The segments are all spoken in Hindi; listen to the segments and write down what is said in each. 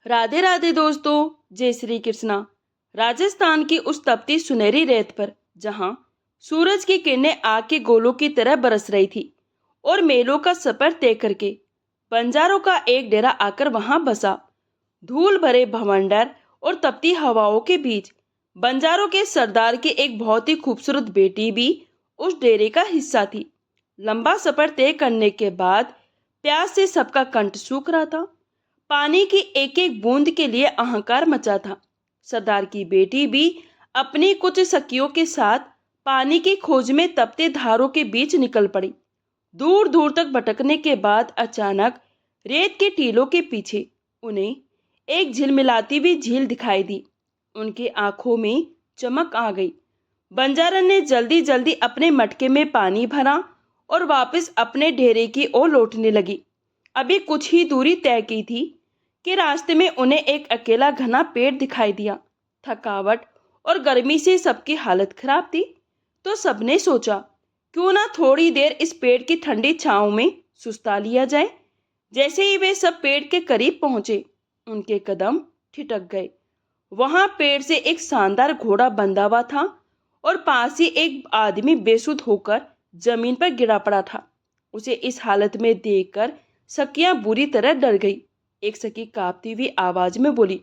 राधे राधे दोस्तों, जय श्री कृष्णा। राजस्थान की उस तपती सुनहरी रेत पर जहां सूरज की किरणें आग के गोलों की तरह बरस रही थी और मेलों का सफर तय करके बंजारों का एक डेरा आकर वहां बसा। धूल भरे भवंडर और तपती हवाओं के बीच बंजारों के सरदार की एक बहुत ही खूबसूरत बेटी भी उस डेरे का हिस्सा थी। लंबा सफर तय करने के बाद प्यास से सबका कंठ सूख रहा था। पानी की एक एक बूंद के लिए अहंकार मचा था। सरदार की बेटी भी अपनी कुछ सखियों के साथ पानी की खोज में तपते धारों के बीच निकल पड़ी। दूर दूर तक भटकने के बाद अचानक रेत के टीलों के पीछे उन्हें एक झिलमिलाती हुई झील दिखाई दी। उनकी आंखों में चमक आ गई। बंजारन ने जल्दी जल्दी अपने मटके में पानी भरा और वापस अपने डेरे की ओर लौटने लगी। अभी कुछ ही दूरी तय की थी कि रास्ते में उन्हें एक अकेला घना पेड़ दिखाई दिया। थकावट और गर्मी से सबकी हालत खराब थी, तो सबने सोचा क्यों ना थोड़ी देर इस पेड़ की ठंडी छांव में सुस्ता लिया जाए। जैसे ही वे सब पेड़ के करीब पहुंचे, उनके कदम ठिठक गए। वहां पेड़ से एक शानदार घोड़ा बंधा हुआ था और पास ही एक आदमी बेसुध होकर जमीन पर गिरा पड़ा था। उसे इस हालत में देखकर सखियां बुरी तरह डर गई। एक सखी कांपती हुई आवाज में बोली,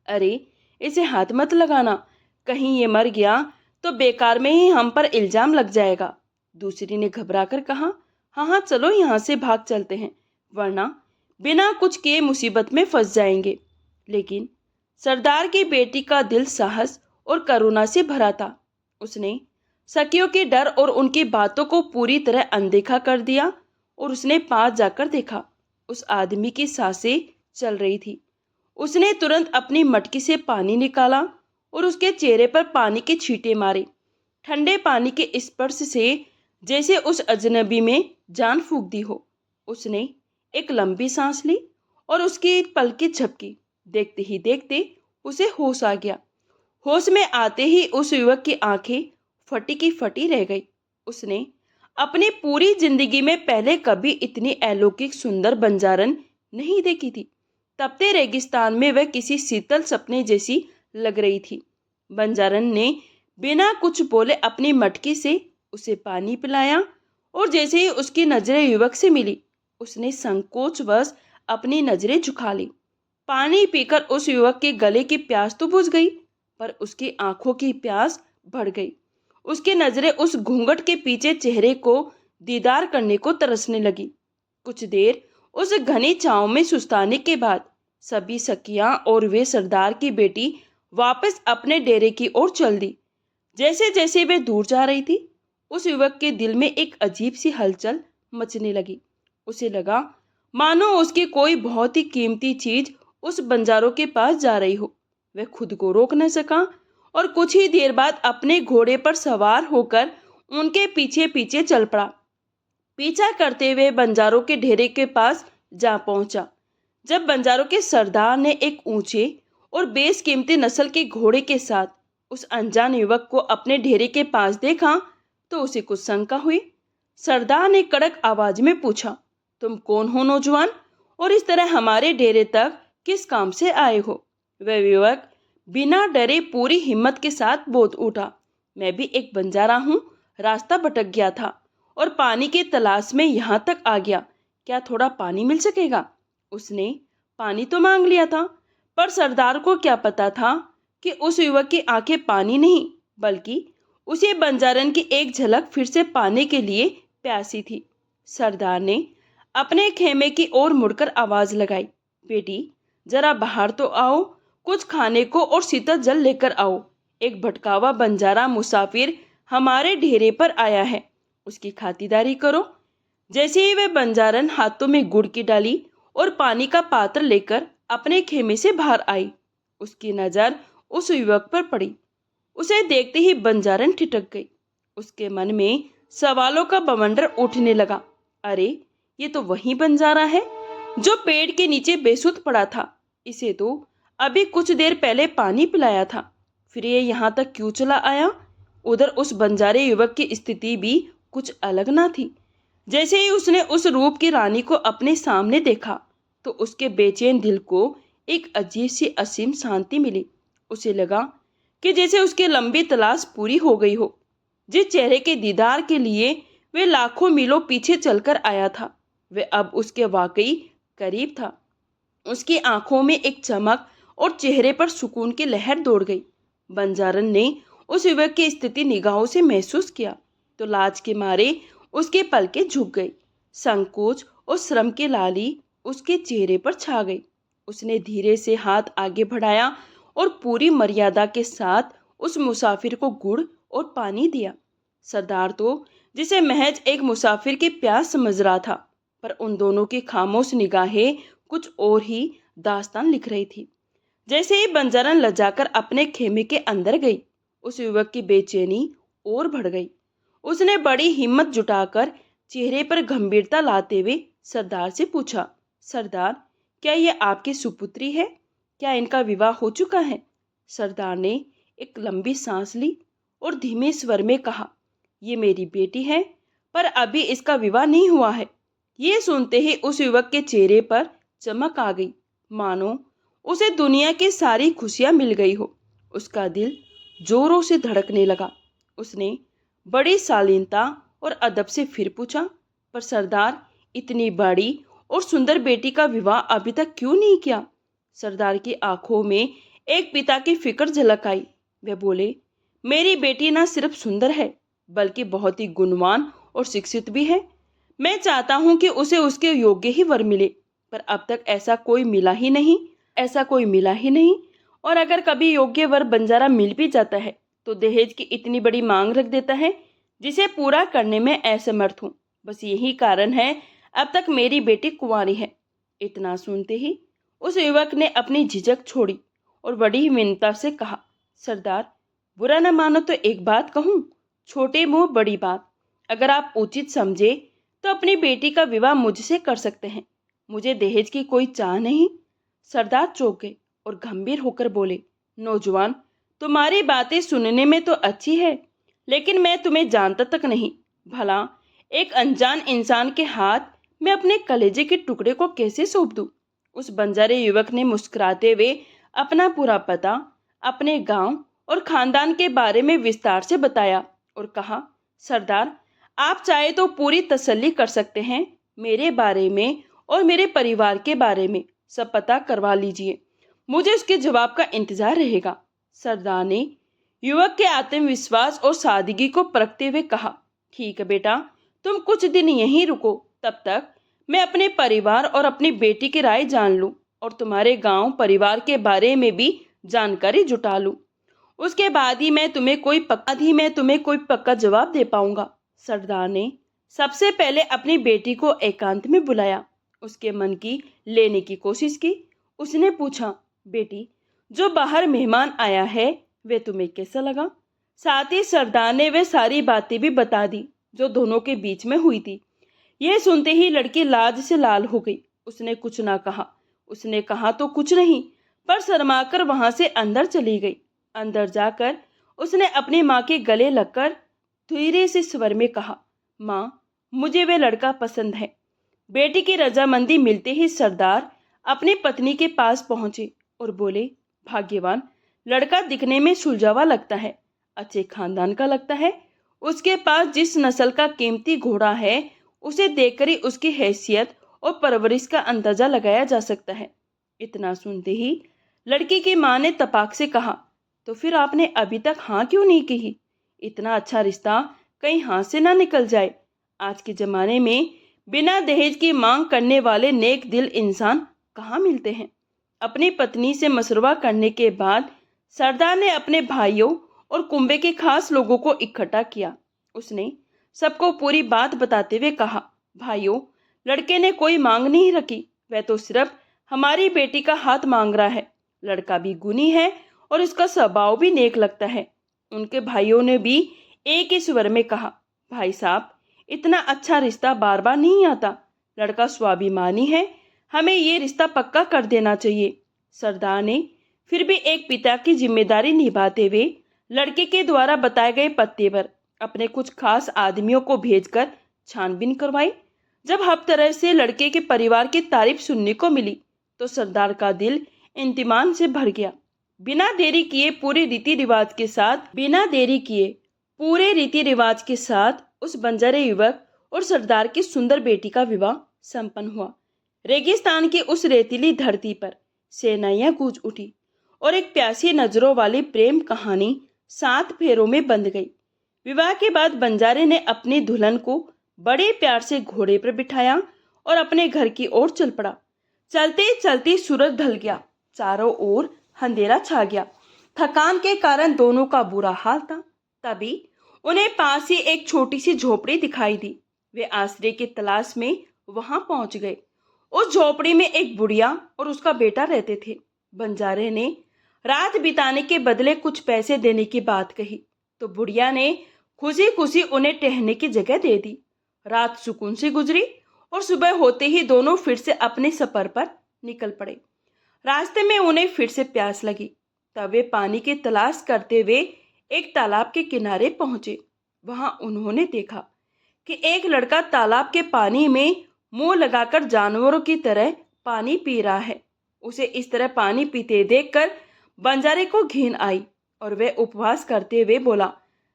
अरे इसे हाथ मत लगाना, कहीं ये मर गया तो बेकार में ही हम पर इल्जाम लग जाएगा। दूसरी ने घबराकर कहा, हाँ हाँ चलो यहाँ से भाग चलते हैं, वरना बिना कुछ किए मुसीबत में फंस जाएंगे। लेकिन सरदार की बेटी का दिल साहस और करुणा से भरा था। उसने सखियों के डर और उनकी बातों को पूरी तरह अनदेखा कर दिया और उसने पास जाकर देखा। उस आदमी की सांसें चल रही थी। उसने तुरंत अपनी मटकी से पानी निकाला और उसके चेहरे पर पानी के छींटे मारे। ठंडे पानी के स्पर्श से जैसे उस अजनबी में जान फूंक दी हो। उसने एक लंबी सांस ली और उसकी पलकें झपकी। देखते ही देखते उसे होश आ गया। होश में आते ही उस युवक की आंखें फटी की फटी रह गई। उसने अपनी पूरी जिंदगी में पहले कभी इतनी अलौकिक सुंदर बंजारन नहीं देखी थी। तपते रेगिस्तान में वह किसी शीतल सपने जैसी लग रही थी। बंजारन ने बिना कुछ बोले अपनी मटकी से उसे पानी पिलाया और जैसे ही उसकी नजरें युवक से मिली, उसने संकोचवश अपनी नजरें झुका ली। पानी पीकर उस युवक के गले की प्यास तो बुझ गई, पर उसकी आंखों की प्यास बढ़ गई। उसकी नजरें उस घूंघट के पीछे चेहरे को दीदार करने को तरसने लगी। कुछ देर उस घनी छांव में सुस्ताने के बाद सभी सखियां और वे सरदार की बेटी वापस अपने डेरे की ओर चल दी। जैसे जैसे वे दूर जा रही थी, उस युवक के दिल में एक अजीब सी हलचल मचने लगी। उसे लगा मानो उसकी कोई बहुत ही कीमती चीज उस बंजारों के पास जा रही हो। वह खुद को रोक न सका और कुछ ही देर बाद अपने घोड़े पर सवार होकर उनके पीछे पीछे चल पड़ा। पीछा करते हुए बंजारों के डेरे के पास जा पहुंचा। जब बंजारों के सरदार ने एक ऊंचे और बेशकीमती नस्ल के घोड़े के साथ उस अनजान युवक को अपने डेरे के पास देखा, तो उसे कुछ शंका हुई। सरदार ने कड़क आवाज में पूछा, तुम कौन हो नौजवान, और इस तरह हमारे डेरे तक किस काम से आए हो? वह युवक बिना डरे पूरी हिम्मत के साथ बोल उठा, मैं भी एक बंजारा हूँ, रास्ता भटक गया था और पानी की तलाश में यहाँ तक आ गया। क्या थोड़ा पानी मिल सकेगा? उसने पानी तो मांग लिया था, पर सरदार को क्या पता था कि उस युवक की आंखें पानी नहीं बल्कि उसे बंजारन की एक झलक फिर से पाने के लिए प्यासी थी। सरदार ने अपने खेमे की ओर मुड़कर आवाज लगाई, बेटी जरा बाहर तो आओ, कुछ खाने को और शीतल जल लेकर आओ। एक भटकावा बंजारा मुसाफिर हमारे डेरे पर आया है, उसकी खातिरदारी करो। जैसे ही वह बंजारन हाथों में गुड़ की डाली और पानी का पात्र लेकर अपने खेमे से बाहर आई, उसकी नजर उस युवक पर पड़ी। उसे देखते ही बंजारन ठिठक गई। उसके मन में सवालों का बवंडर उठने लगा। अरे ये तो वही बंजारा है जो पेड़ के नीचे बेसुध पड़ा था। इसे तो अभी कुछ देर पहले पानी पिलाया था, फिर ये यहाँ तक क्यों चला आया? उधर उस बंजारे युवक की स्थिति भी कुछ अलग ना थी। जैसे ही उसने उस रूप की रानी को अपने सामने देखा, तो उसके बेचैन दिल को एक अजीब सी असीम शांति मिली। उसे लगा कि जैसे उसकी लंबी तलाश पूरी हो गई हो। जिस चेहरे के दीदार के लिए वे लाखों मीलों पीछे चलकर आया था, वे अब उसके वाकई करीब था। उसकी आंखों में एक चमक और चेहरे पर सुकून की लहर दौड़ गई। बंजारन ने उस युवक की स्थिति निगाहों से महसूस किया तो लाज के मारे उसके पलकें झुक गई। संकोच और श्रम की लाली उसके चेहरे पर छा गई। उसने धीरे से हाथ आगे बढ़ाया और पूरी मर्यादा के साथ उस मुसाफिर को गुड़ और पानी दिया। सरदार तो जिसे महज एक मुसाफिर की प्यास समझ रहा था, पर उन दोनों की खामोश निगाहें कुछ और ही दास्तान लिख रही थी। जैसे ही बंजारन लजाकर अपने खेमे के अंदर गई, उस युवक की बेचैनी और बढ़ गई। उसने बड़ी हिम्मत जुटाकर चेहरे पर गंभीरता लाते हुए सरदार से पूछा, सरदार, क्या ये आपकी सुपुत्री है? क्या इनका विवाह हो चुका है? सरदार ने एक लंबी सांस ली और धीमे स्वर में कहा, ये मेरी बेटी है, पर अभी इसका विवाह नहीं हुआ है। ये सुनते ही उस युवक के चेहरे पर चमक आ गई, मानो उसे दुनिया की सारी खुशियां मिल गई हो। उसका दिल जोरों से धड़कने लगा। उसने बड़ी शालीनता और अदब से फिर पूछा, पर सरदार, इतनी बड़ी और सुंदर बेटी का विवाह अभी तक क्यों नहीं किया? सरदार की आंखों में एक पिता की फिक्र झलक आई। वे बोले, मेरी बेटी न सिर्फ सुंदर है, बल्कि बहुत ही गुणवान और शिक्षित भी है। मैं चाहता हूं कि उसे उसके योग्य ही वर मिले, पर अब तक ऐसा कोई मिला ही नहीं। और अगर कभी योग्य वर बंजारा मिल भी जाता है तो दहेज की इतनी बड़ी मांग रख देता है जिसे पूरा करने में असमर्थ हूँ। बस यही कारण है अब तक मेरी बेटी कुंवारी है। इतना सुनते ही उस युवक ने अपनी झिझक छोड़ी और बड़ी विनम्रता से कहा, सरदार, बुरा न मानो तो एक बात कहूँ, छोटे मुंह बड़ी बात। अगर आप उचित समझे तो अपनी बेटी का विवाह मुझसे कर सकते हैं। मुझे दहेज की कोई चाह नहीं। सरदार चौंक गए और गंभीर होकर बोले, नौजवान, तुम्हारी बातें सुनने में तो अच्छी है, लेकिन मैं तुम्हें जानता तक नहीं। भला एक अनजान इंसान के हाथ मैं अपने कलेजे के टुकड़े को कैसे सौंप दूं? उस बंजारे युवक ने मुस्कुराते हुए अपना पूरा पता, अपने गांव और खानदान के बारे में विस्तार से बताया और कहा, सरदार, आप चाहे तो पूरी तसल्ली कर सकते हैं। मेरे बारे में और मेरे परिवार के बारे में सब पता करवा लीजिए। मुझे उसके जवाब का इंतजार रहेगा। सरदार ने युवक के आत्मविश्वास और सादगी को परखते हुए कहा, ठीक है बेटा, तुम कुछ दिन यहीं रुको। तब तक मैं अपने परिवार और अपनी बेटी की राय जान लूं और तुम्हारे गांव परिवार के बारे में भी जानकारी जुटा लूं। उसके बाद ही मैं तुम्हें कोई पक्का जवाब दे पाऊंगा। सरदार ने सबसे पहले अपनी बेटी को एकांत में बुलाया, उसके मन की लेने की कोशिश की। उसने पूछा, बेटी, जो बाहर मेहमान आया है वे तुम्हें कैसा लगा? साथ ही सरदार ने वे सारी बातें भी बता दी जो दोनों के बीच में हुई थी। यह सुनते ही लड़की लाज से लाल हो गई। उसने कुछ ना कहा। उसने कहा तो कुछ नहीं, पर शर्माकर वहां से अंदर चली गई। अंदर जाकर उसने अपनी माँ के गले लगकर धीरे से स्वर में कहा, माँ, मुझे वे लड़का पसंद है। बेटी की रजामंदी मिलते ही सरदार अपनी पत्नी के पास पहुंचे और बोले, भाग्यवान, लड़का दिखने में सुलझावा लगता है, अच्छे खानदान का लगता है। उसके पास जिस नस्ल का कीमती घोड़ा है उसे देखकर ही उसकी हैसियत और परवरिश का अंदाजा लगाया जा सकता है। इतना सुनते ही लड़की की माँ ने तपाक से कहा, तो फिर आपने अभी तक हाँ क्यों नहीं कही? इतना अच्छा रिश्ता कहीं हाथ से ना निकल जाए। आज के जमाने में बिना दहेज की मांग करने वाले नेक दिल इंसान कहाँ मिलते हैं। अपनी पत्नी से मशवरा करने के बाद सरदार ने अपने भाइयों और कुंबे के खास लोगों को इकट्ठा किया। उसने सबको पूरी बात बताते हुए कहा, भाइयों, लड़के ने कोई मांग नहीं रखी, वह तो सिर्फ हमारी बेटी का हाथ मांग रहा है। लड़का भी गुणी है और इसका स्वभाव भी नेक लगता है। उनके भाइयों ने भी एक ही स्वर में कहा, भाई साहब, इतना अच्छा रिश्ता बार बार नहीं आता। लड़का स्वाभिमानी है, हमें ये रिश्ता पक्का कर देना चाहिए। सरदार ने फिर भी एक पिता की जिम्मेदारी निभाते हुए लड़के के द्वारा बताए गए पते पर अपने कुछ खास आदमियों को भेजकर छानबीन करवाई। जब हर तरह से लड़के के परिवार की तारीफ सुनने को मिली तो सरदार का दिल इंतमान से भर गया। बिना देरी किए पूरे रीति रिवाज के साथ उस बंजारे युवक और सरदार की सुंदर बेटी का विवाह संपन्न हुआ। रेगिस्तान की उस रेतीली धरती पर सेनाइयां गूंज उठी और एक प्यासी नजरों वाली प्रेम कहानी 7 फेरों में बंध गई। विवाह के बाद बंजारे ने अपनी दुल्हन को बड़े प्यार से घोड़े पर बिठाया और अपने घर की ओर चल पड़ा। चलते चलते सूरज ढल गया, चारों ओर अंधेरा छा गया। थकान के कारण दोनों का बुरा हाल था। तभी उन्हें पास ही एक छोटी सी झोपड़ी दिखाई दी। वे आश्रय की तलाश में वहां पहुंच गए। उस झोपड़ी में एक बुढ़िया और उसका बेटा रहते थे। बंजारे ने रात बिताने के बदले कुछ पैसे देने की बात कही तो बुढ़िया ने खुशी खुशी उन्हें ठहरने की जगह दे दी। रात सुकून से गुजरी और सुबह होते ही दोनों फिर से अपने सफर पर निकल पड़े। रास्ते में उन्हें फिर से प्यास लगी। तब वे पानी की तलाश करते हुए एक तालाब के किनारे पहुंचे। वहां उन्होंने देखा कि एक लड़का तालाब के पानी में मुंह लगाकर जानवरों की तरह पानी पी रहा है। उसे इस तरह पानी पीते देखकर बंजारे को घिन आई और वह उपवास करते हुए बोला,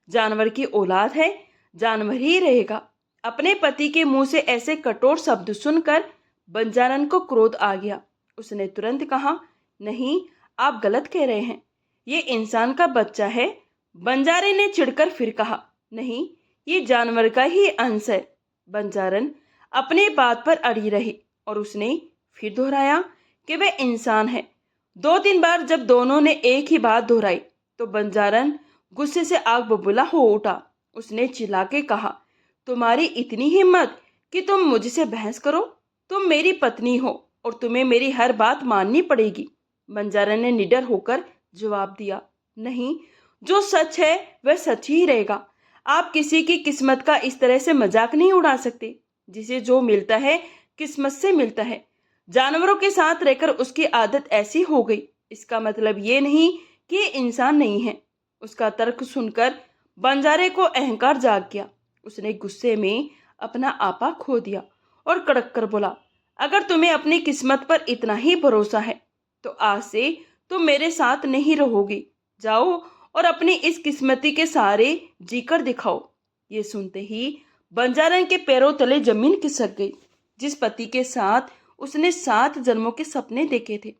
जानवर की औलाद है, जानवर ही रहेगा। अपने पति के मुंह से ऐसे कठोर शब्द सुनकर बंजारन को क्रोध आ गया। उसने तुरंत कहा, नहीं, आप गलत कह रहे हैं, ये इंसान का बच्चा है। बंजारे ने चिढ़कर फिर कहा, नहीं, ये जानवर का ही अंश है। बंजारन अपने बात पर अड़ी रही और उसने फिर दोहराया कि वह इंसान है। 2-3 बार जब दोनों ने एक ही बात दोहराई तो बंजारन गुस्से से आग बबूला हो उठा। उसने चिल्ला के कहा, तुम्हारी इतनी हिम्मत कि तुम मुझसे बहस करो? तुम मेरी पत्नी हो और तुम्हें मेरी हर बात माननी पड़ेगी। बंजारन ने निडर होकर जवाब दिया, नहीं, जो सच है वह सच ही रहेगा। आप किसी की किस्मत का इस तरह से मजाक नहीं उड़ा सकते। जिसे जो मिलता है किस्मत से मिलता है। जानवरों के साथ रहकर उसकी आदत ऐसी हो गई, इसका मतलब ये नहीं कि ये इंसान नहीं है। उसका तर्क सुनकर बंजारे को अहंकार जाग गया। उसने गुस्से में अपना आपा खो दिया और कड़क कर बोला, अगर तुम्हें अपनी किस्मत पर इतना ही भरोसा है तो आज से तुम मेरे साथ नहीं रहोगी। जाओ और अपनी इस किस्मती के सहारे जीकर दिखाओ। ये सुनते ही बंजारन के पैरों तले जमीन खिसक गई। जिस पति के साथ उसने 7 जन्मों के सपने देखे थे,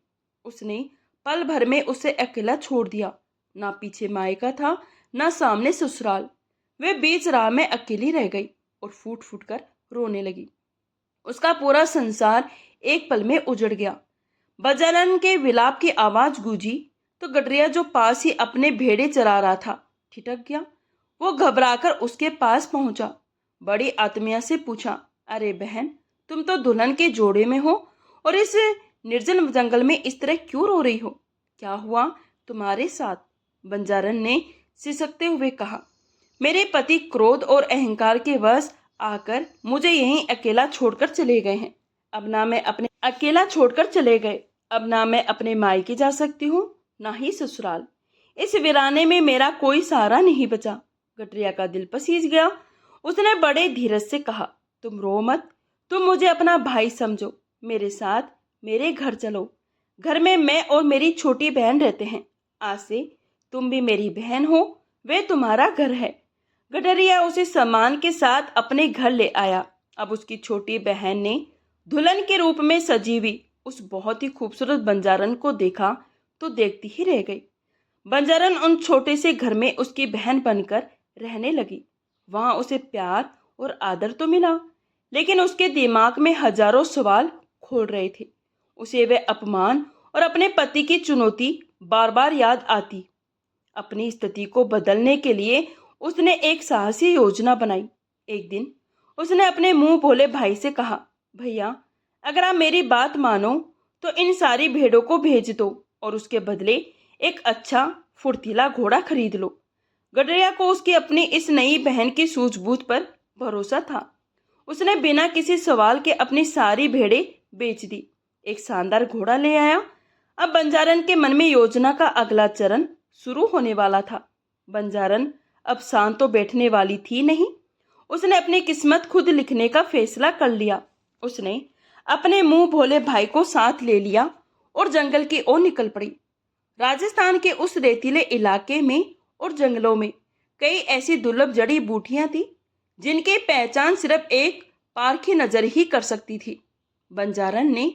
उसने पल भर में उसे अकेला छोड़ दिया। ना पीछे मायका था, ना सामने ससुराल। वे बीच राह में अकेली रह गई और फूट फूट कर रोने लगी। उसका पूरा संसार एक पल में उजड़ गया। बंजारन के विलाप की आवाज गूंजी तो गडरिया जो पास ही अपने भेड़े चरा रहा था ठिठक गया। वो घबराकर उसके पास पहुंचा। बड़ी आत्मीयता से पूछा, अरे बहन, तुम तो दुल्हन के जोड़े में हो और इस निर्जन जंगल में इस तरह क्यों रो रही हो? क्या हुआ तुम्हारे साथ? बंजारन ने सिसकते हुए कहा, मेरे पति क्रोध और अहंकार के वश आकर मुझे यहीं अकेला छोड़कर चले गए हैं। अब ना मैं अपने मायके जा सकती हूँ, ना ही ससुराल। इस वीराने में मेरा कोई सहारा नहीं बचा। गडरिया का दिल पसीज गया। उसने बड़े धीरज से कहा, तुम रो मत, तुम मुझे अपना भाई समझो। मेरे साथ मेरे घर चलो। घर में मैं और मेरी छोटी बहन रहते हैं। आज से तुम भी मेरी बहन हो, वे तुम्हारा घर है। गडरिया उसे सम्मान के साथ अपने घर ले आया। अब उसकी छोटी बहन ने दुल्हन के रूप में सजी हुई उस बहुत ही खूबसूरत बंजारन को देखा तो देखती ही रह गई। बंजारन उन छोटे से घर में उसकी बहन बनकर रहने लगी। वहां उसे प्यार और आदर तो मिला, लेकिन उसके दिमाग में हजारों सवाल खोल रहे थे। उसे वह अपमान और अपने पति की चुनौती बार बार याद आती। अपनी स्थिति को बदलने के लिए उसने एक साहसी योजना बनाई। एक दिन उसने अपने मुंह भोले भाई से कहा, भैया, अगर आप मेरी बात मानो तो इन सारी भेड़ों को भेज दो और उसके बदले एक अच्छा फुर्तीला घोड़ा खरीद लो। गडरिया को उसकी अपनी इस नई बहन की सूझबूझ पर भरोसा था। उसने बिना किसी सवाल के अपनी सारी भेड़ें बेच दी, एक शानदार घोड़ा ले आया। अब बंजारन के मन में योजना का अगला चरण शुरू होने वाला था। बंजारन अब शांत तो बैठने वाली थी नहीं। उसने अपनी किस्मत खुद लिखने का फैसला कर लिया। उसने अपने मुंह भोले भाई को साथ ले लिया और जंगल की ओर निकल पड़ी। राजस्थान के उस रेतीले इलाके में और जंगलों में कई ऐसी दुर्लभ जड़ी बूटियां थी जिनकी पहचान सिर्फ एक पारखी नजर ही कर सकती थी। बंजारन ने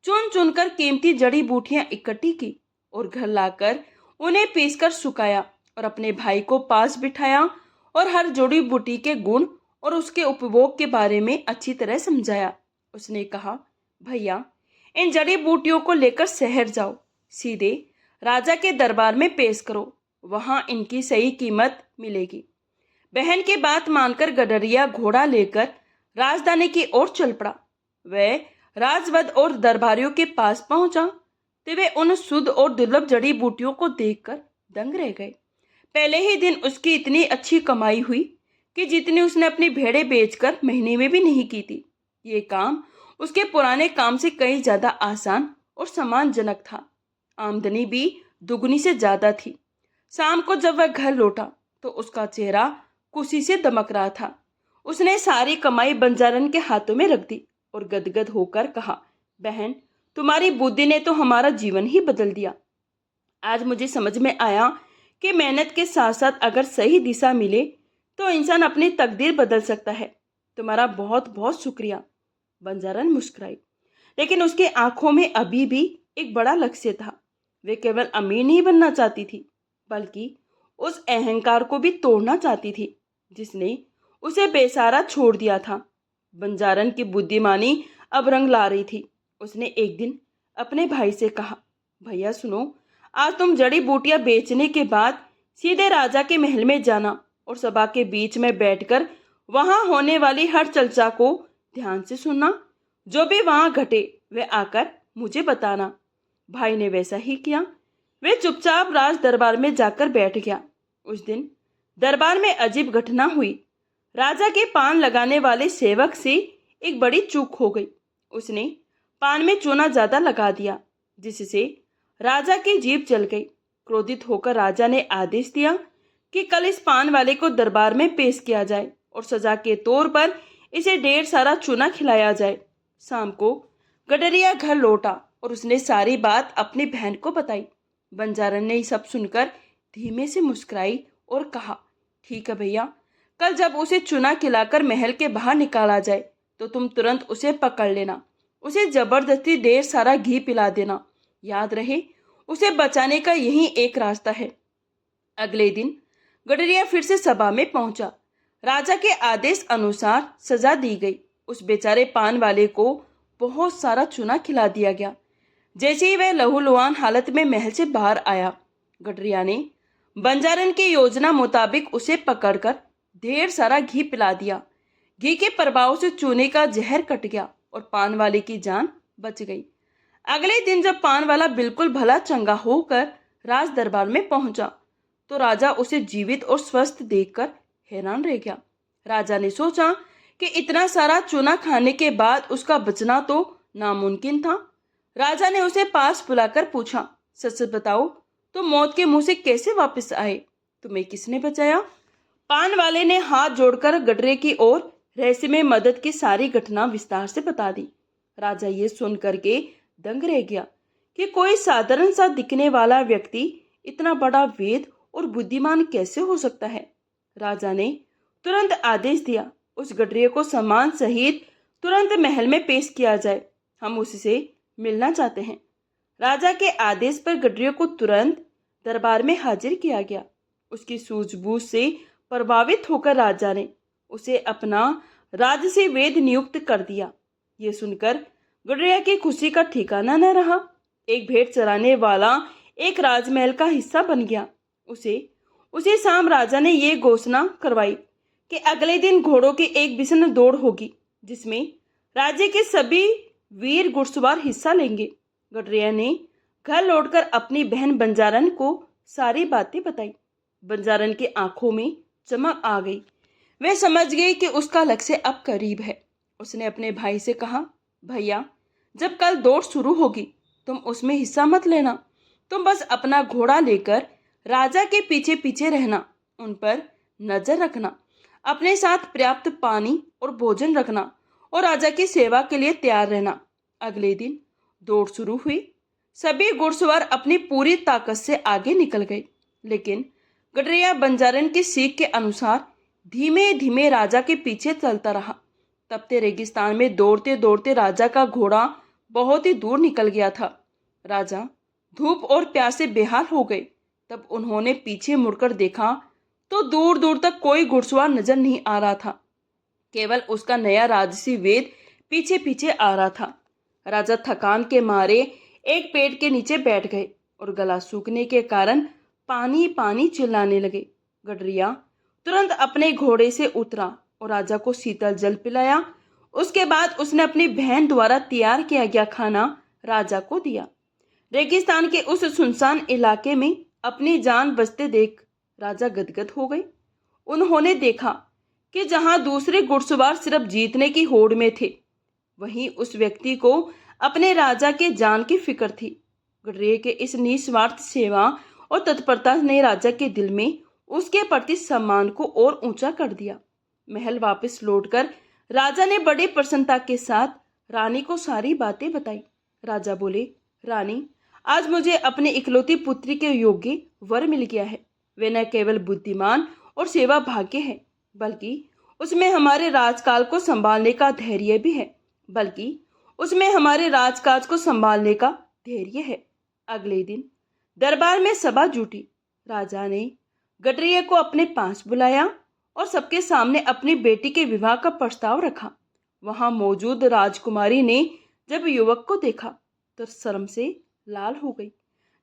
चुन चुनकर कीमती जड़ी बूटियां इकट्ठी की और घर लाकर उन्हें पीसकर सुखाया और अपने भाई को पास बिठाया और हर जड़ी बूटी के गुण और उसके उपभोग के बारे में अच्छी तरह समझाया। उसने कहा, भैया, इन जड़ी बूटियों को लेकर शहर जाओ, सीधे राजा के दरबार में पेश करो, वहां इनकी सही कीमत मिलेगी। बहन की बात मानकर गडरिया घोड़ा लेकर राजधानी की ओर चल पड़ा। वह राजवद और दरबारियों के पास पहुंचा तो वे उन शुद्ध और दुर्लभ जड़ी बूटियों को देखकर दंग रह गए। पहले ही दिन उसकी इतनी अच्छी कमाई हुई कि जितनी उसने अपनी भेड़ें बेचकर महीने में भी नहीं की थी। ये काम उसके पुराने काम से कहीं ज्यादा आसान और सम्मानजनक था। आमदनी भी दुगनी से ज्यादा थी। शाम को जब वह घर लौटा तो उसका चेहरा खुशी से दमक रहा था। उसने सारी कमाई बंजारन के हाथों में रख दी और गदगद होकर कहा, बहन, तुम्हारी बुद्धि ने तो हमारा जीवन ही बदल दिया। आज मुझे समझ में आया कि मेहनत के साथ साथ अगर सही दिशा मिले तो इंसान अपनी तकदीर बदल सकता है। तुम्हारा बहुत बहुत शुक्रिया। बंजारन मुस्कुराई, लेकिन उसके आंखों में अभी भी एक बड़ा लक्ष्य था। वे केवल अमीर नहीं बनना चाहती थी, बल्कि उस अहंकार को भी तोड़ना चाहती थी जिसने उसे बेसहारा छोड़ दिया था। बंजारन की बुद्धिमानी अब रंग ला रही थी। उसने एक दिन अपने भाई से कहा, भैया सुनो, आज तुम जड़ी बूटियां बेचने के बाद सीधे राजा के महल में जाना और सभा के बीच में बैठकर वहां होने वाली हर चर्चा को ध्यान से सुनना। जो भी वहां घटे वे आकर मुझे बताना। भाई ने वैसा ही किया। वे चुपचाप राज दरबार में जाकर बैठ गया। उस दिन दरबार में अजीब घटना हुई। राजा के पान लगाने वाले सेवक से एक बड़ी चूक हो गई। उसने पान में चूना ज्यादा लगा दिया, जिससे राजा की जीभ जल गई। क्रोधित होकर राजा ने आदेश दिया कि कल इस पान वाले को दरबार में पेश किया जाए और सजा के तौर पर इसे ढेर सारा चूना खिलाया जाए। शाम को गडरिया घर लौटा और उसने सारी बात अपनी बहन को बताई। बंजारन ने सब सुनकर धीमे से मुस्कुराई और कहा, ठीक है भैया, कल जब उसे चूना खिलाकर महल के बाहर निकाला जाए तो तुम तुरंत उसे पकड़ लेना। उसे जबरदस्ती ढेर सारा घी पिला देना। याद रहे, उसे बचाने का यही एक रास्ता है। अगले दिन गडरिया फिर से सभा में पहुंचा। राजा के आदेश अनुसार सजा दी गई। उस बेचारे पान वाले को बहुत सारा चूना खिला दिया गया। जैसे ही वह लहूलुहान हालत में महल से बाहर आया, गडरिया ने बंजारन की योजना मुताबिक उसे पकड़कर ढेर सारा घी पिला दिया। घी के प्रभाव से चूने का जहर कट गया और पान वाले की जान बच गई। अगले दिन जब पान वाला बिल्कुल भला चंगा होकर राज दरबार में पहुंचा तो राजा उसे जीवित और स्वस्थ देखकर हैरान रह गया। राजा ने सोचा कि इतना सारा चूना खाने के बाद उसका बचना तो नामुमकिन था। राजा ने उसे पास बुलाकर पूछा, सच सच बताओ, तुम मौत के मुंह से कैसे वापस आए? तुम्हें किसने बचाया? पान वाले ने हाथ जोड़कर गडरे की ओर रहस्यमय मदद की सारी घटना विस्तार से बता दी। राजा ये सुन करके दंग रह गया कि कोई साधारण सा दिखने वाला व्यक्ति इतना बड़ा वेद और बुद्धिमान कैसे हो सकता है। राजा ने तुरंत आदेश दिया, उस गडरे को सम्मान सहित तुरंत महल में पेश किया जाए। हम उससे मिलना चाहते हैं। राजा के आदेश पर गडरे को तुरंत दरबार में हाजिर किया गया। उसकी सूझबूझ से प्रभावित होकर राजा ने उसे अपना राजसी वेद नियुक्त कर दिया। ये सुनकर गडरिया की खुशी का ठिकाना न रहा। एक भेड़ चराने वाला एक राजमहल का हिस्सा बन गया। उसी शाम राजा ने ये घोषणा करवाई कि अगले दिन घोड़ों की एक भीषण दौड़ होगी जिसमें राज्य के सभी वीर घुड़सवार हिस्सा लेंगे। गडरिया ने घर लौटकर अपनी बहन बंजारन को सारी बातें बताई। बंजारन की आंखों में चमक आ गई। वह समझ गई कि उसका लक्ष्य अब करीब है। उसने अपने भाई से कहा, भैया, जब कल दौड़ शुरू होगी तुम उसमें हिस्सा मत लेना। तुम बस अपना घोड़ा लेकर राजा के पीछे पीछे रहना, उन पर नजर रखना, अपने साथ पर्याप्त पानी और भोजन रखना और राजा की सेवा के लिए तैयार रहना। अगले दिन दौड़ शुरू हुई। सभी घुड़सवार अपनी पूरी ताकत से आगे निकल गए, लेकिन गडरिया बंजारन की सीख के अनुसार धीमे धीमे राजा के पीछे चलता रहा। तपते रेगिस्तान में दौड़ते दौड़ते राजा का घोड़ा बहुत ही दूर निकल गया था। राजा धूप और प्यास से बेहाल हो गए। तब उन्होंने पीछे मुड़कर देखा तो दूर दूर तक कोई घुड़सवार नजर नहीं आ रहा था। केवल उसका नया राजसी वेद पीछे पीछे आ रहा था। राजा थकान के मारे एक पेड़ के नीचे बैठ गए और गला सूखने के कारण पानी पानी चिल्लाने लगे। गडरिया तुरंत अपने घोड़े से उतरा और राजा को शीतल जल पिलाया। उसके बाद उसने अपनी बहन द्वारा तैयार किया गया खाना राजा को दिया। रेगिस्तान के उस सुनसान इलाके में अपनी जान बचते देख राजा गदगद हो गए। उन्होंने देखा कि जहां दूसरे घुड़सवार सिर्फ जीतने की होड़ में थे, वहीं उस व्यक्ति को अपने राजा के जान की फिक्र थी। गडरिया के इस निस्वार्थ सेवा और तत्परता ने राजा के दिल में उसके प्रति सम्मान को और ऊंचा कर दिया। महल वापस लौटकर राजा ने बड़ी प्रसन्नता के साथ रानी को सारी बातें बताई। राजा बोले, रानी, आज मुझे अपनी इकलौती पुत्री के योग्य वर मिल गया है। वे न केवल बुद्धिमान और सेवा भाग्य है, बल्कि उसमें हमारे राजकाल को संभालने का धैर्य भी है। अगले दिन दरबार में सभा जुटी। राजा ने गडरिया को अपने पास बुलाया और सबके सामने अपनी बेटी के विवाह का प्रस्ताव रखा। वहां मौजूद राजकुमारी ने जब युवक को देखा तो शर्म से लाल हो गई।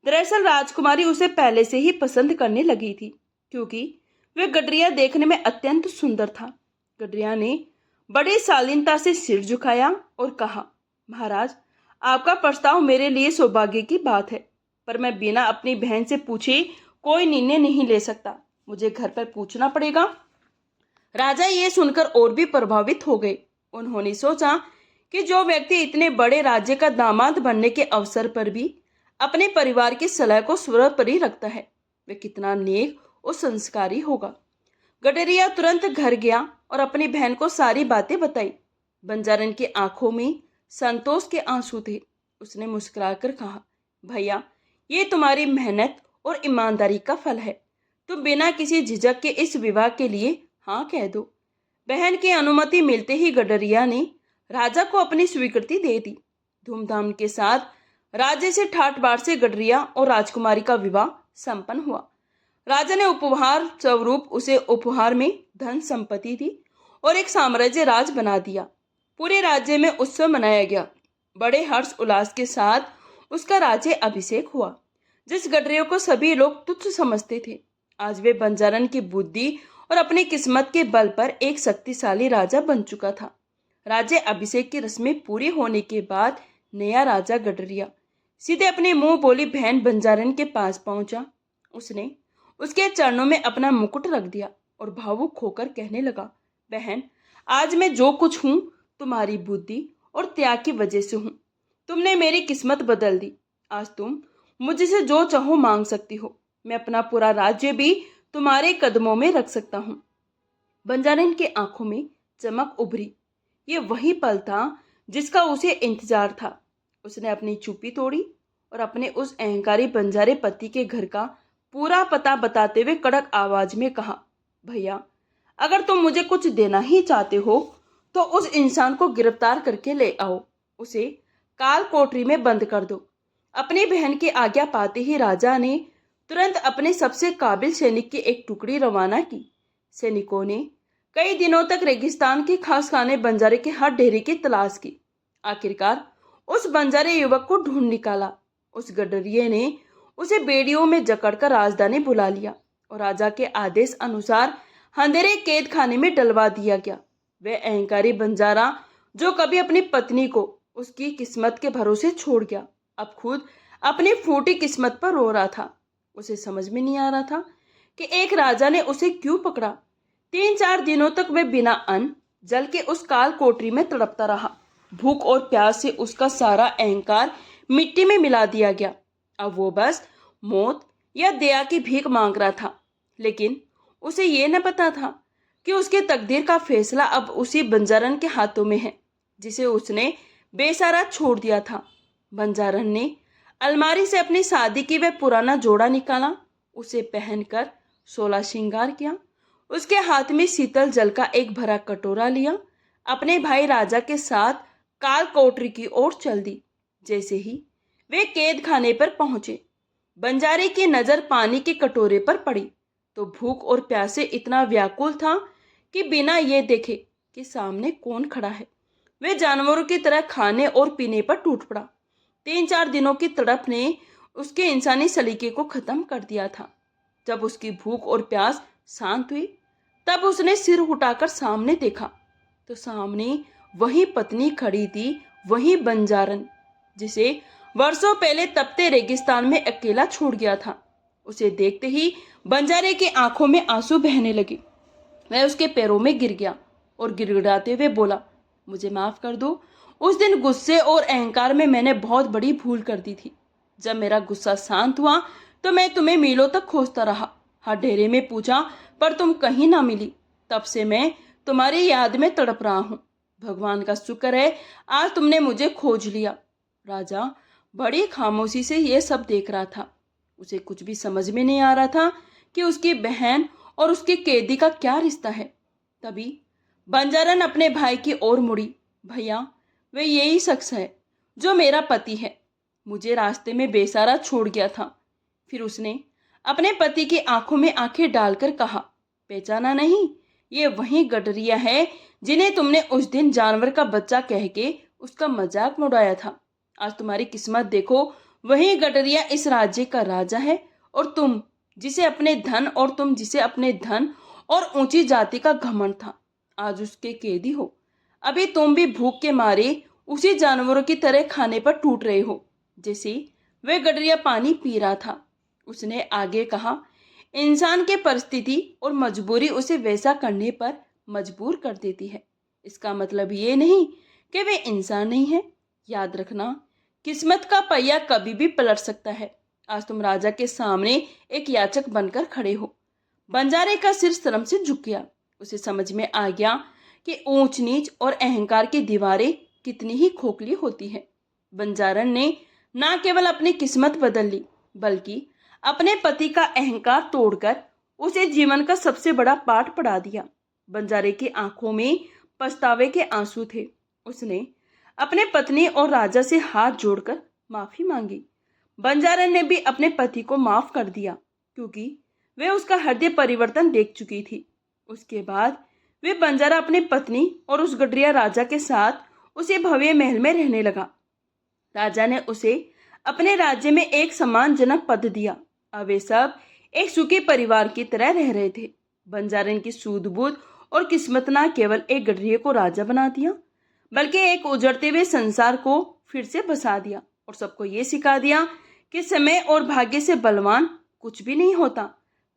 दरअसल राजकुमारी उसे पहले से ही पसंद करने लगी थी, क्योंकि वह गडरिया देखने में अत्यंत सुंदर था। गडरिया ने बड़ी शालीनता से सिर झुकाया और कहा, महाराज, आपका प्रस्ताव मेरे लिए सौभाग्य की बात है, पर मैं बिना अपनी बहन से पूछे कोई निर्णय नहीं ले सकता। मुझे घर पर पूछना पड़ेगा। राजा ये सुनकर और भी प्रभावित हो गए। उन्होंने सोचा कि जो व्यक्ति इतने बड़े राज्य का दामाद बनने के अवसर पर भी अपने परिवार की सलाह को सर्वोपरि रखता है, वह कितना नेक और संस्कारी होगा। गडरिया तुरंत घर गया और अपनी बहन को सारी बातें बताई। बंजारन की आंखों में संतोष के आंसू थे। उसने मुस्कुराकर कहा, भैया, ये तुम्हारी मेहनत और ईमानदारी का फल है। तुम बिना किसी झिझक के इस विवाह के लिए हाँ कह दो। बहन की अनुमति मिलते ही गडरिया ने राजा को अपनी स्वीकृति दे दी। धूमधाम के साथ राज्य से ठाट बाट से गडरिया और राजकुमारी का विवाह संपन्न हुआ। राजा ने उपहार स्वरूप उसे उपहार में धन संपत्ति दी और एक साम्राज्य राज बना दिया। पूरे राज्य में उत्सव मनाया गया। बड़े हर्ष उल्लास के साथ उसका राज्य अभिषेक हुआ। जिस गडरिया को सभी लोग तुच्छ समझते थे, आज वे बंजारन की बुद्धि और अपनी किस्मत के बल पर एक शक्तिशाली राजा बन चुका था। राज्य अभिषेक की रस्में पूरी होने के बाद नया राजा गडरिया सीधे अपने मुंह बोली बहन बंजारन के पास पहुंचा। उसने उसके चरणों में अपना मुकुट रख दिया और भावुक होकर कहने लगा, बहन, आज मैं जो कुछ हूँ तुम्हारी बुद्धि और त्याग की वजह से हूँ। तुमने मेरी किस्मत बदल दी। आज तुम मुझसे जो चाहो मांग सकती हो। मैं अपना पूरा राज्य भी तुम्हारे कदमों में रख सकता हूँ। बंजारन की आंखों में चमक उभरी। ये वही पल था जिसका उसे इंतजार था। उसने अपनी चुप्पी तोड़ी और अपने उस अहंकारी बंजारे पति के घर का पूरा पता बताते हुए कड़क आवाज में कहा, भैया, अगर तुम मुझे कुछ देना ही चाहते हो तो उस इंसान को गिरफ्तार करके ले आओ। उसे काल कोठरी में बंद कर दो। अपनी बहन की आज्ञा पाते ही राजा ने तुरंत अपने सबसे काबिल सैनिक की एक टुकड़ी रवाना की। सैनिकों ने कई दिनों तक रेगिस्तान के खास खाने बंजारे के हर डेरे की तलाश की। आखिरकार उस बंजारे युवक को ढूंढ निकाला। उस गडरिये ने उसे बेड़ियों में जकड़कर राजधानी बुला लिया और राजा के आदेश अनुसार अंधेरे कैद खाने में डलवा दिया गया। वह अहंकारी बंजारा जो कभी अपनी पत्नी को उसकी किस्मत के भरोसे छोड़ गया, अब खुद अपनी फूटी किस्मत पर रो रहा था। उसे समझ में नहीं आ रहा था कि एक राजा ने उसे क्यों पकड़ा। 3-4 दिनों तक वह बिना अन्न जल के उस काल कोठरी में तड़पता रहा। भूख और प्यास से उसका सारा अहंकार मिट्टी में मिला दिया गया। अब वो बस मौत या दया की भीख मांग रहा था। लेकिन उसे ये न पता था कि उसके तकदीर का फैसला अब उसी बंजारन के हाथों में है जिसे उसने बेसहारा छोड़ दिया था। बंजारन ने अलमारी से अपनी शादी की वह पुराना जोड़ा निकाला, उसे पहनकर 16 श्रृंगार किया। उसके हाथ में शीतल जल का एक भरा कटोरा लिया, अपने भाई राजा के साथ काल कोठरी की ओर चल दी। जैसे ही वे कैद खाने पर पहुंचे, बंजारे की नजर पानी के कटोरे पर पड़ी तो भूख और प्यास से इतना व्याकुल था कि बिना ये देखे कि सामने कौन खड़ा है, वे जानवरों की तरह खाने और पीने पर टूट पड़ा। 3-4 दिनों की तड़प ने उसके इंसानी सलीके को खत्म कर दिया था। जब उसकी भूख और प्यास शांत हुई, तब उसने सिर उठाकर सामने देखा तो सामने वही पत्नी खड़ी थी, वही बंजारन जिसे वर्षों पहले तपते रेगिस्तान में अकेला छोड़ गया था। उसे देखते ही बंजारे की आंखों में आंसू बहने लगे। वह उसके पैरों में गिर गया और गिड़गिड़ाते हुए बोला, मुझे माफ कर दो। उस दिन गुस्से और अहंकार में मैंने बहुत बड़ी भूल कर दी थी। जब मेरा गुस्सा शांत हुआ तो मैं तुम्हें मीलों तक खोजता रहा, हर डेरे में पूछा पर तुम कहीं ना मिली। तब से मैं तुम्हारी याद में तड़प रहा हूँ। भगवान का शुक्र है आज तुमने मुझे खोज लिया। राजा बड़ी खामोशी से यह सब देख रहा था। उसे कुछ भी समझ में नहीं आ रहा था कि उसकी बहन और उसके कैदी का क्या रिश्ता है। तभी बंजारन अपने भाई की ओर मुड़ी, भैया वे यही शख्स है जो मेरा पति है, मुझे रास्ते में बेसहारा छोड़ गया था। फिर उसने अपने पति की आंखों में आंखें डालकर कहा, पहचाना नहीं, ये वही गडरिया है जिन्हें तुमने उस दिन जानवर का बच्चा कह के उसका मजाक उड़ाया था। आज तुम्हारी किस्मत देखो, वही गडरिया इस राज्य का राजा है और तुम जिसे अपने धन और ऊंची जाति का घमंड था, आज उसके कैदी हो। अभी तुम भी भूख के मारे उसी जानवरों की तरह खाने पर टूट रहे हो जैसे वह गडरिया पानी पी रहा था। उसने आगे कहा, इंसान की परिस्थिति और मजबूरी उसे वैसा करने पर मजबूर कर देती है। इसका मतलब ये नहीं कि वे इंसान नहीं है। याद रखना, किस्मत का पहिया कभी भी पलट सकता है। आज तुम राजा के सामने एक याचक बनकर खड़े हो। बंजारे का सिर शर्म से झुक गया। उसे समझ में आ गया कि ऊंच नीच और अहंकार की दीवारें कितनी ही खोखली होती है। बंजारन ने न केवल अपनी किस्मत बदल ली, बल्कि अपने पति का अहंकार तोड़कर उसे जीवन का सबसे बड़ा पाठ पढ़ा दिया। बंजारे की आंखों में पछतावे के आंसू थे। उसने अपने पत्नी और राजा से हाथ जोड़कर माफी मांगी। बंजारन ने भी अपने पति को माफ कर दिया क्योंकि वे उसका हृदय परिवर्तन देख चुकी थी। उसके बाद वे बंजारा अपनी पत्नी और उस गडरिया राजा के साथ उसे भव्य महल में रहने लगा। राजा ने उसे अपने राज्य में एक सम्मानजनक पद दिया। अब वे सब एक सुखी परिवार की तरह रह रहे थे। बंजारन की सूझबूझ और किस्मत न केवल एक गडरिये को राजा बना दिया, बल्कि एक उजड़ते हुए संसार को फिर से बसा दिया और सबको ये सिखा दिया कि समय और भाग्य से बलवान कुछ भी नहीं होता।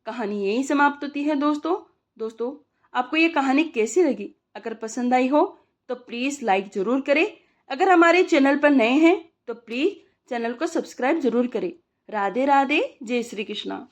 कहानी यही समाप्त होती है। दोस्तों आपको ये कहानी कैसी लगी? अगर पसंद आई हो तो प्लीज़ लाइक ज़रूर करें। अगर हमारे चैनल पर नए हैं तो प्लीज़ चैनल को सब्सक्राइब जरूर करें। राधे राधे, जय श्री कृष्णा।